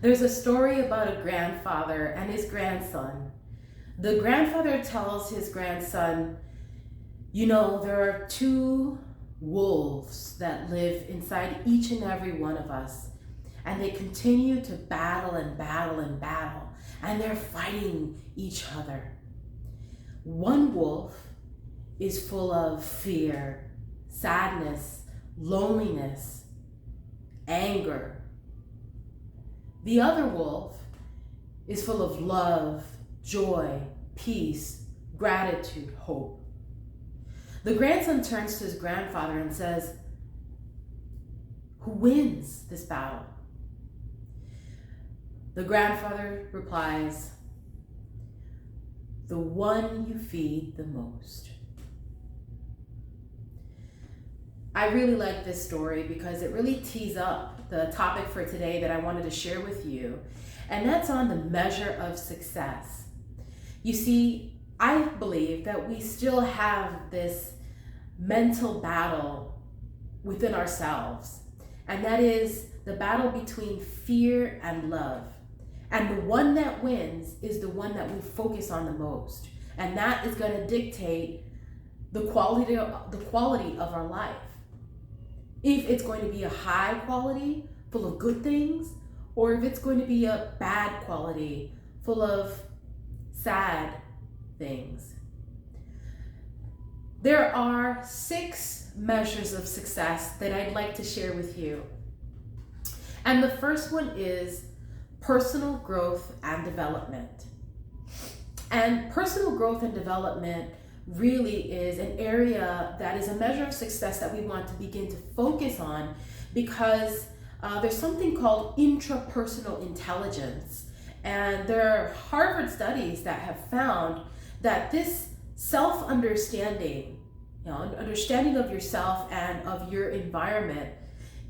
There's a story about a grandfather and his grandson. The grandfather tells his grandson, there are two wolves that live inside each and every one of us, and they continue to battle and battle and battle, and they're fighting each other. One wolf is full of fear, sadness, loneliness, anger. The other wolf is full of love, joy, peace, gratitude, hope. The grandson turns to his grandfather and says, "Who wins this battle?" The grandfather replies, "The one you feed the most." I really like this story because it really tees up the topic for today that I wanted to share with you, and that's on the measure of success. You see, I believe that we still have this mental battle within ourselves, and that is the battle between fear and love. And the one that wins is the one that we focus on the most, and that is going to dictate the quality of our life. If it's going to be a high quality, full of good things, or if it's going to be a bad quality, full of sad things. There are 6 measures of success that I'd like to share with you. And the first one is personal growth and development. And personal growth and development really is an area that is a measure of success that we want to begin to focus on because there's something called intrapersonal intelligence. And there are Harvard studies that have found that this self-understanding, understanding of yourself and of your environment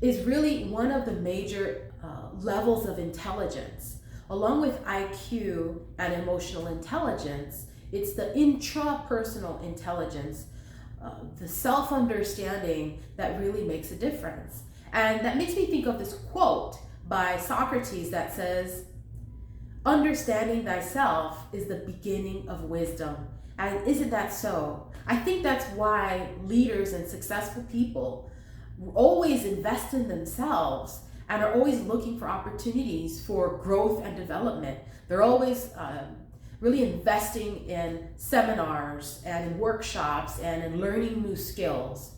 is really one of the major levels of intelligence. Along with IQ and emotional intelligence, it's the intrapersonal intelligence, the self-understanding that really makes a difference. And that makes me think of this quote by Socrates that says, "Understanding thyself is the beginning of wisdom." And isn't that so? I think that's why leaders and successful people always invest in themselves and are always looking for opportunities for growth and development. They're always really investing in seminars and in workshops and in learning new skills.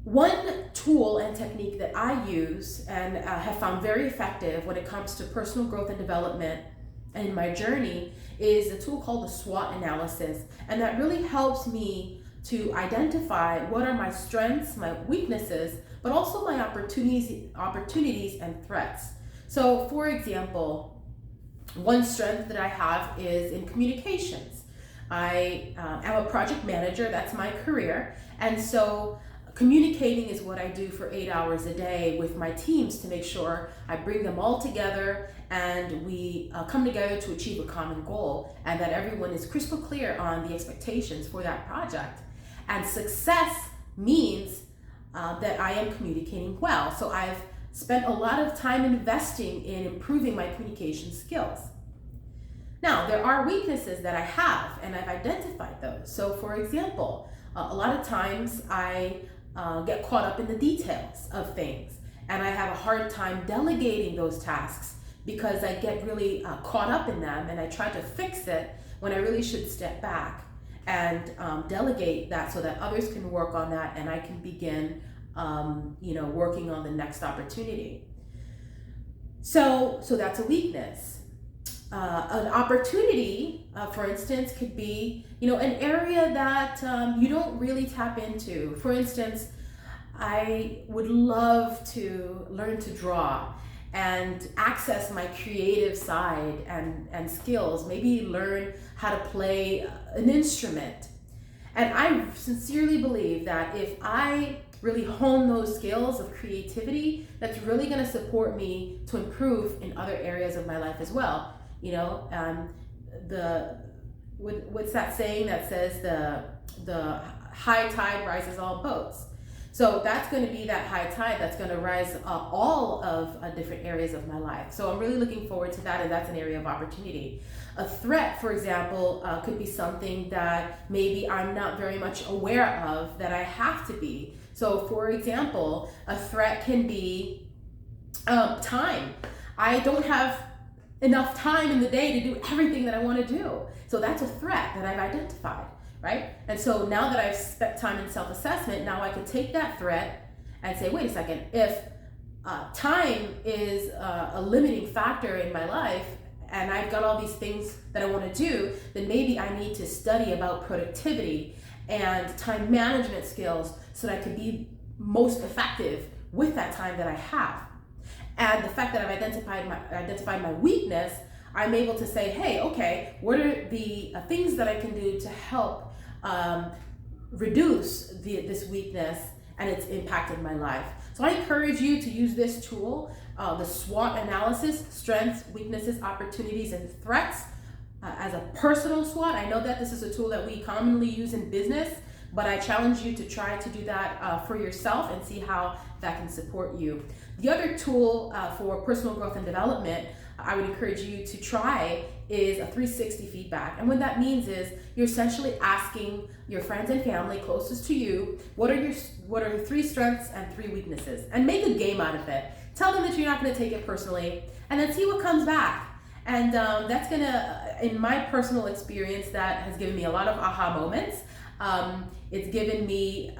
One tool and technique that I use and have found very effective when it comes to personal growth and development and in my journey is a tool called the SWOT analysis. And that really helps me to identify what are my strengths, my weaknesses, but also my opportunities and threats. So for example, one strength that I have is in communications. I am a project manager, that's my career. And so communicating is what I do for 8 hours a day with my teams to make sure I bring them all together and we come together to achieve a common goal and that everyone is crystal clear on the expectations for that project. And success means that I am communicating well. So I've spent a lot of time investing in improving my communication skills. Now, there are weaknesses that I have, and I've identified those. So for example, a lot of times I get caught up in the details of things, and I have a hard time delegating those tasks because I get really caught up in them, and I try to fix it when I really should step back and delegate that so that others can work on that and I can begin working on the next opportunity. So that's a weakness. An opportunity, for instance, could be, an area that you don't really tap into. For instance, I would love to learn to draw and access my creative side and skills, maybe learn how to play an instrument. And I sincerely believe that if I really hone those skills of creativity, that's really going to support me to improve in other areas of my life as well. What's that saying that says the high tide rises all boats? So that's going to be that high tide that's going to rise all of different areas of my life. So I'm really looking forward to that, and that's an area of opportunity. A threat, for example, could be something that maybe I'm not very much aware of that I have to be. So for example, a threat can be time. I don't have enough time in the day to do everything that I want to do. So that's a threat that I've identified, right? And so now that I've spent time in self-assessment, now I can take that threat and say, wait a second, if time is a limiting factor in my life, and I've got all these things that I want to do, then maybe I need to study about productivity and time management skills so that I can be most effective with that time that I have. And the fact that I've identified my weakness, I'm able to say, hey, okay, what are the things that I can do to help reduce this weakness and its impact in my life? So I encourage you to use this tool, the SWOT analysis, strengths, weaknesses, opportunities, and threats, as a personal SWOT. I know that this is a tool that we commonly use in business, but I challenge you to try to do that for yourself and see how that can support you. The other tool for personal growth and development I would encourage you to try is a 360 feedback. And what that means is you're essentially asking your friends and family closest to you, what are your 3 strengths and 3 weaknesses? And make a game out of it. Tell them that you're not going to take it personally, and then see what comes back. And that's gonna, in my personal experience, that has given me a lot of aha moments. It's given me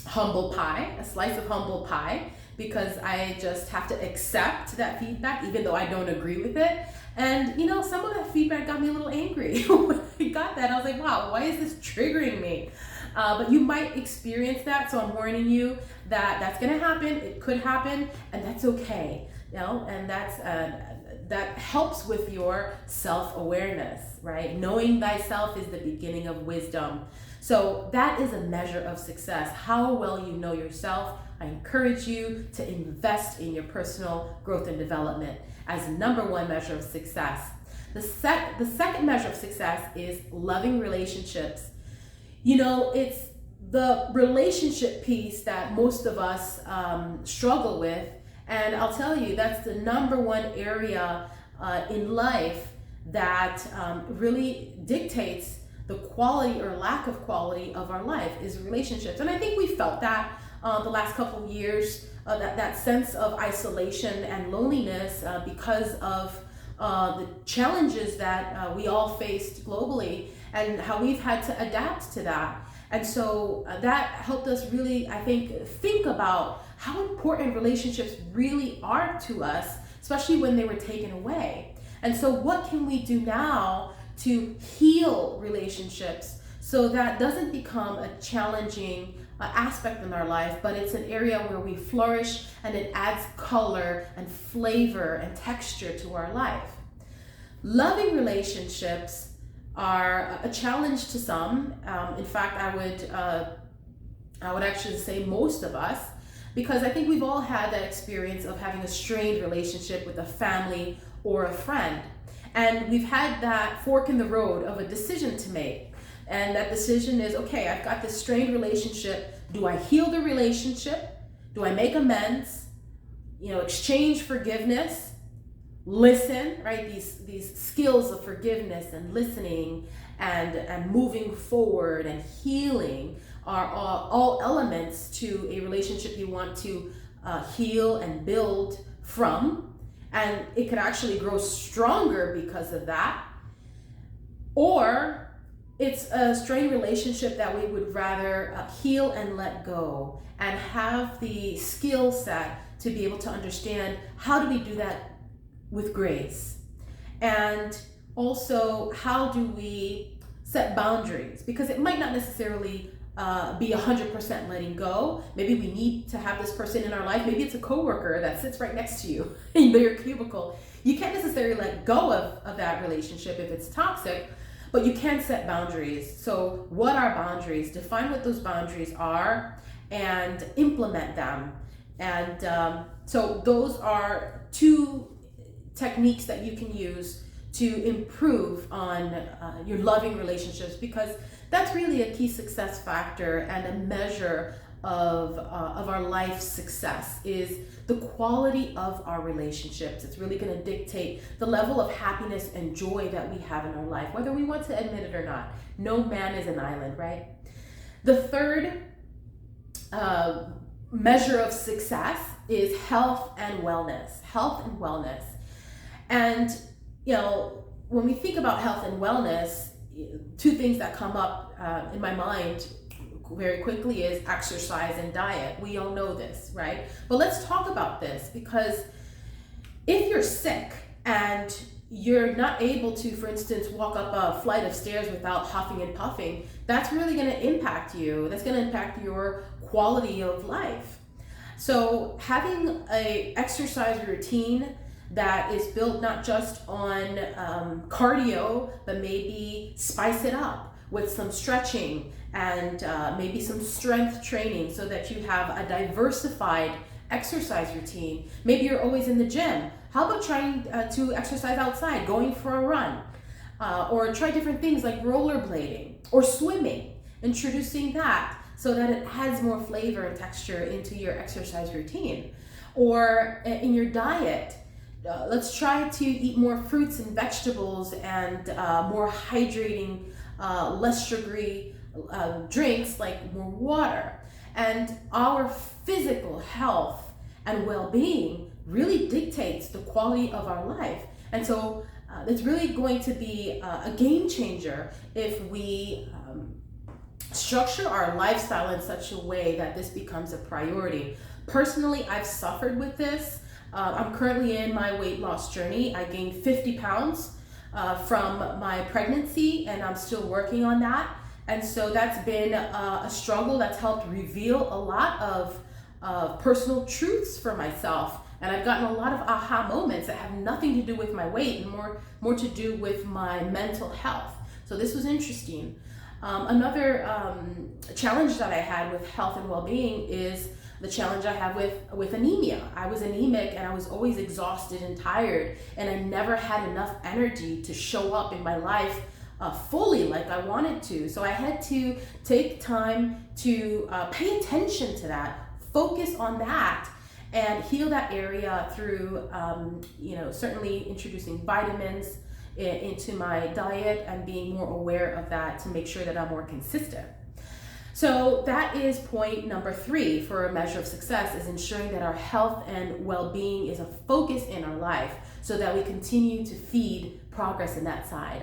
humble pie, a slice of humble pie, because I just have to accept that feedback even though I don't agree with it. And some of that feedback got me a little angry. When I got that, I was like, wow, why is this triggering me? But you might experience that, so I'm warning you that that's gonna happen, it could happen, and that's okay. And that helps with your self-awareness, right? Knowing thyself is the beginning of wisdom. So that is a measure of success, how well you know yourself. I encourage you to invest in your personal growth and development as number 1 measure of success. The second measure of success is loving relationships. It's the relationship piece that most of us struggle with. And I'll tell you, that's the number 1 area in life that really dictates the quality or lack of quality of our life is relationships. And I think we felt that the last couple of years, that sense of isolation and loneliness because of the challenges that we all faced globally and how we've had to adapt to that. And so that helped us really, I think about how important relationships really are to us, especially when they were taken away. And so what can we do now to heal relationships so that doesn't become a challenging aspect in our life, but it's an area where we flourish and it adds color and flavor and texture to our life. Loving relationships are a challenge to some. In fact, I would actually say most of us, because I think we've all had that experience of having a strained relationship with a family or a friend. And we've had that fork in the road of a decision to make. And that decision is, okay, I've got this strained relationship. Do I heal the relationship? Do I make amends? Exchange forgiveness, listen, right? These skills of forgiveness and listening and moving forward and healing are all elements to a relationship you want to heal and build from. And it could actually grow stronger because of that. Or it's a strained relationship that we would rather heal and let go and have the skill set to be able to understand how do we do that with grace. And also, how do we set boundaries? Because it might not necessarily be 100% letting go. Maybe we need to have this person in our life. Maybe it's a coworker that sits right next to you in your cubicle. You can't necessarily let go of that relationship if it's toxic, but you can set boundaries. So what are boundaries? Define what those boundaries are and implement them. And so those are 2 techniques that you can use to improve on your loving relationships, because that's really a key success factor and a measure of our life success is the quality of our relationships. It's really going to dictate the level of happiness and joy that we have in our life, whether we want to admit it or not. No man is an island, right? The third measure of success is health and wellness. Health and wellness. And, when we think about health and wellness, two things that come up in my mind very quickly is exercise and diet. We all know this, right? But let's talk about this, because if you're sick and you're not able to, for instance, walk up a flight of stairs without huffing and puffing, that's really going to impact you. That's going to impact your quality of life. So having a exercise routine that is built not just on cardio, but maybe spice it up with some stretching and maybe some strength training, so that you have a diversified exercise routine. Maybe you're always in the gym. How about trying to exercise outside, going for a run, or try different things like rollerblading or swimming, introducing that so that it adds more flavor and texture into your exercise routine. Or in your diet, let's try to eat more fruits and vegetables and more hydrating, less sugary drinks, like more water. And our physical health and well-being really dictates the quality of our life. And so it's really going to be a game changer if we structure our lifestyle in such a way that this becomes a priority. Personally, I've suffered with this. I'm currently in my weight loss journey. I gained 50 pounds from my pregnancy, and I'm still working on that. And so that's been a struggle that's helped reveal a lot of personal truths for myself. And I've gotten a lot of aha moments that have nothing to do with my weight and more to do with my mental health. So this was interesting. Another challenge that I had with health and well-being is the challenge I have with anemia. I was anemic and I was always exhausted and tired, and I never had enough energy to show up in my life fully like I wanted to. So I had to take time to pay attention to that, focus on that, and heal that area through, certainly introducing vitamins into my diet and being more aware of that to make sure that I'm more consistent. So that is point number 3 for a measure of success, is ensuring that our health and well-being is a focus in our life so that we continue to feed progress in that side.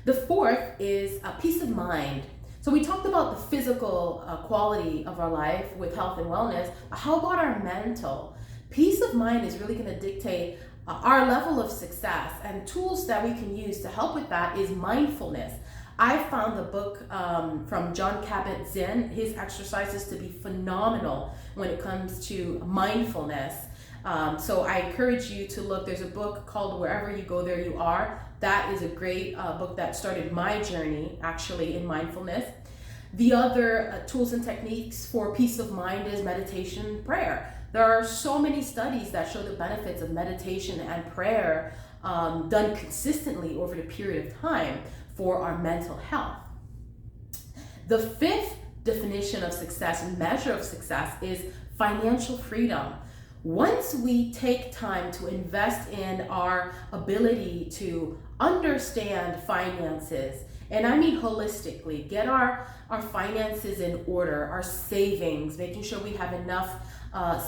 The fourth is a peace of mind. So we talked about the physical quality of our life with health and wellness. How about our mental? Peace of mind is really going to dictate our level of success, and tools that we can use to help with that is mindfulness. I found the book from Jon Kabat-Zinn, his exercises, to be phenomenal when it comes to mindfulness. So I encourage you to look. There's a book called Wherever You Go, There You Are. That is a great book that started my journey actually in mindfulness. The other tools and techniques for peace of mind is meditation and prayer. There are so many studies that show the benefits of meditation and prayer done consistently over the period of time for our mental health. The fifth definition of success and measure of success is financial freedom. Once we take time to invest in our ability to understand finances, and I mean holistically, get our finances in order, our savings, making sure we have enough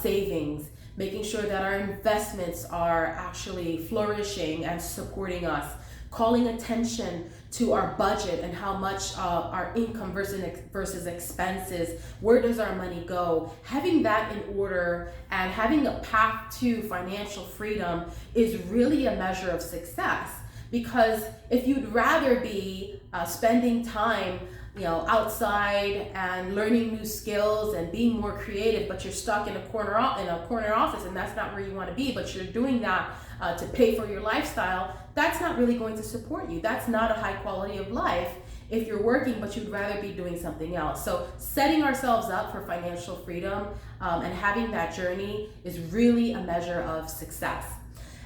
savings, making sure that our investments are actually flourishing and supporting us, calling attention to our budget and how much our income versus expenses, where does our money go? Having that in order and having a path to financial freedom is really a measure of success. Because if you'd rather be spending time outside and learning new skills and being more creative, but you're stuck in a corner office, and that's not where you want to be, but you're doing that to pay for your lifestyle, that's not really going to support you. That's not a high quality of life if you're working, but you'd rather be doing something else. So setting ourselves up for financial freedom and having that journey is really a measure of success.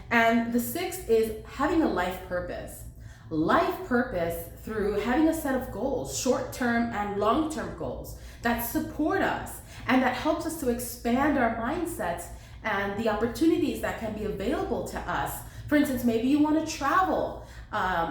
And the sixth is having a life purpose. Life purpose through having a set of goals, short-term and long-term goals that support us and that helps us to expand our mindsets and the opportunities that can be available to us. For instance, maybe you want to travel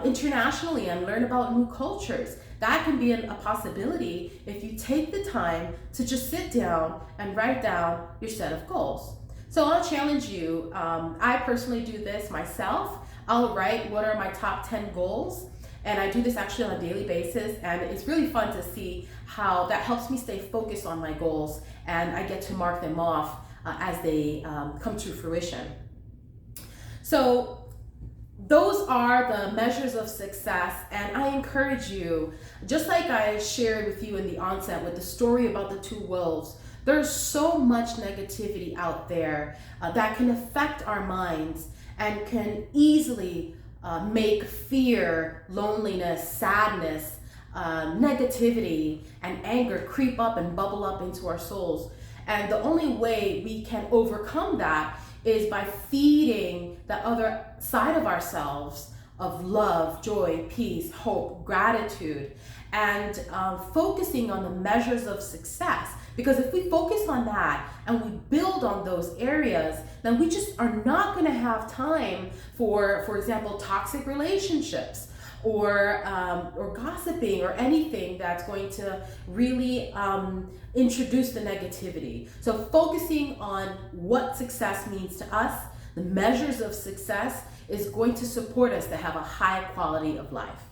internationally and learn about new cultures. That can be a possibility if you take the time to just sit down and write down your set of goals. So I'll challenge you. I personally do this myself. I'll write what are my top 10 goals. And I do this actually on a daily basis. And it's really fun to see how that helps me stay focused on my goals. And I get to mark them off as they come to fruition. So those are the measures of success, and I encourage you, just like I shared with you in the onset with the story about the two wolves, there's so much negativity out there that can affect our minds and can easily make fear, loneliness, sadness, negativity, and anger creep up and bubble up into our souls. And the only way we can overcome that is by feeding the other side of ourselves of love, joy, peace, hope, gratitude, and focusing on the measures of success. Because if we focus on that and we build on those areas, then we just are not going to have time for example, toxic relationships or gossiping or anything that's going to really introduce the negativity. So focusing on what success means to us, the measures of success, is going to support us to have a high quality of life.